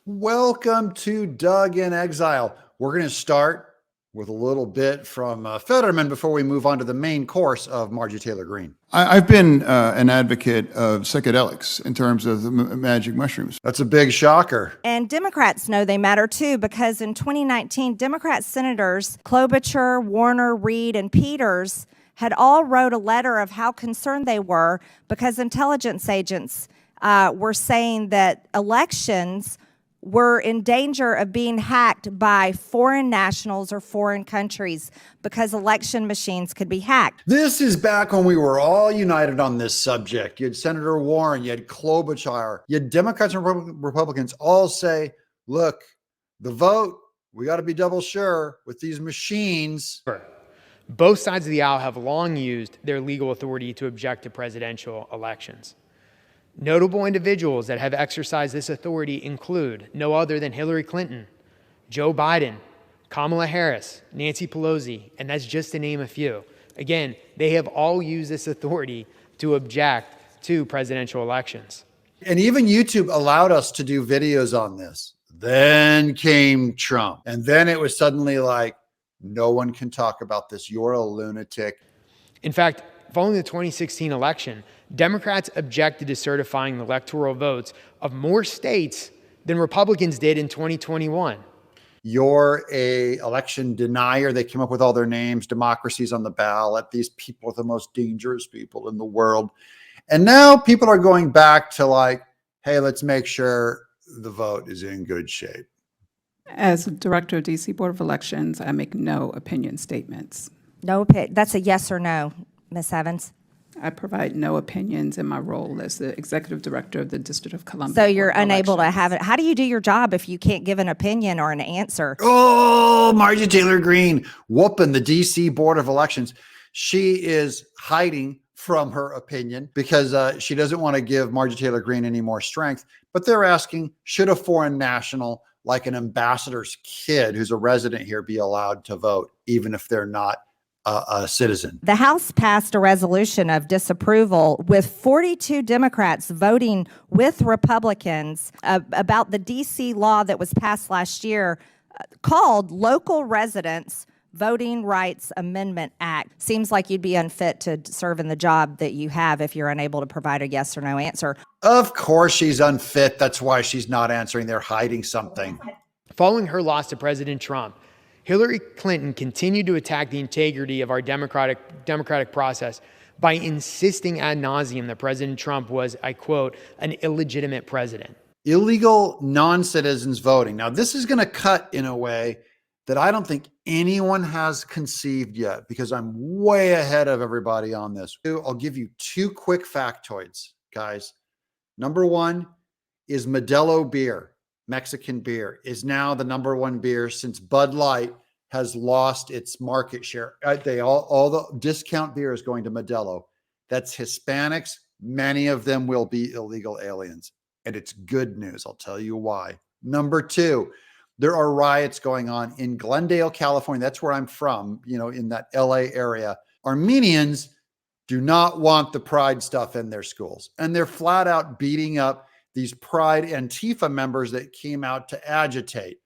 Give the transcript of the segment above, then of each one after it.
Welcome to Doug in Exile. We're going to start with a little bit from Fetterman before we move on to the main course of Margie Taylor Greene. I've been an advocate of psychedelics in terms of the magic mushrooms. That's a big shocker. And Democrats know they matter too, because in 2019, Democrat Senators Klobuchar, Warner, Reed, and Peters had all wrote a letter of how concerned they were because intelligence agents were saying that elections were in danger of being hacked by foreign nationals or foreign countries because election machines could be hacked. This is back when we were all united on this subject. You had Senator Warren, you had Klobuchar, you had Democrats and Republicans all say, look, the vote, we got to be double sure with these machines. Both sides of the aisle have long used their legal authority to object to presidential elections. Notable individuals that have exercised this authority include no other than Hillary Clinton, Joe Biden, Kamala Harris, Nancy Pelosi, and that's just to name a few. Again, they have all used this authority to object to presidential elections. And even YouTube allowed us to do videos on this. Then came Trump. And then it was suddenly like, no one can talk about this. You're a lunatic. In fact, following the 2016 election, Democrats objected to certifying the electoral votes of more states than Republicans did in 2021. You're a election denier. They came up with all their names, democracies on the ballot. These people are the most dangerous people in the world. And now people are going back to like, hey, let's make sure the vote is in good shape. As director of DC Board of Elections, I make no opinion statements. No opinion. That's a yes or no, Ms. Evans. I provide no opinions in my role as the executive director of the District of Columbia. So you're Board of unable to Elections. have it. How do you do your job if you can't give an opinion or an answer? Oh, Margie Taylor Greene whooping the DC Board of Elections. She is hiding from her opinion because she doesn't want to give Margie Taylor Greene any more strength. But they're asking, should a foreign national like an ambassador's kid who's a resident here be allowed to vote, even if they're not a citizen? The House passed a resolution of disapproval with 42 Democrats voting with Republicans about the D.C. law that was passed last year called Local Residents Voting Rights Amendment Act. Seems like you'd be unfit to serve in the job that you have if you're unable to provide a yes or no answer. Of course she's unfit. That's why she's not answering. They're hiding something. Following her loss to President Trump, Hillary Clinton continued to attack the integrity of our democratic process by insisting ad nauseum that President Trump was, I quote, an illegitimate president. Illegal non-citizens voting. Now, this is going to cut in a way that I don't think anyone has conceived yet because I'm way ahead of everybody on this. I'll give you two quick factoids, guys. Number one is Modelo beer. Mexican beer is now the number one beer since Bud Light has lost its market share. All the discount beer is going to Modelo. That's Hispanics. Many of them will be illegal aliens. And it's good news. I'll tell you why. Number two, there are riots going on in Glendale, California. That's where I'm from, in that LA area. Armenians do not want the pride stuff in their schools. And they're flat out beating up these Pride Antifa members that came out to agitate.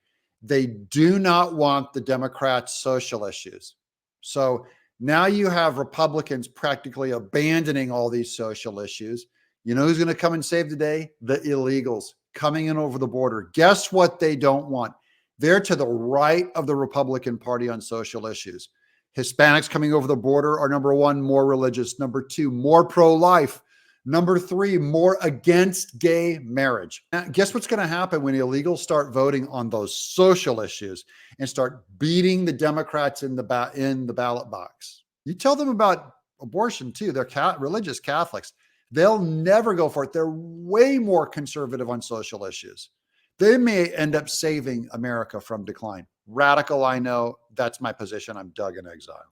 They do not want the Democrats' social issues. So now you have Republicans practically abandoning all these social issues. You know who's going to come and save the day? The illegals coming in over the border. Guess what they don't want? They're to the right of the Republican Party on social issues. Hispanics coming over the border are number one, more religious. Number two, more pro-life. Number three, more against gay marriage. Now, guess what's going to happen when illegals start voting on those social issues and start beating the Democrats in the ballot box? You tell them about abortion too. They're religious Catholics. They'll never go for it. They're way more conservative on social issues. They may end up saving America from decline. Radical, I know. That's my position. I'm Doug in Exile.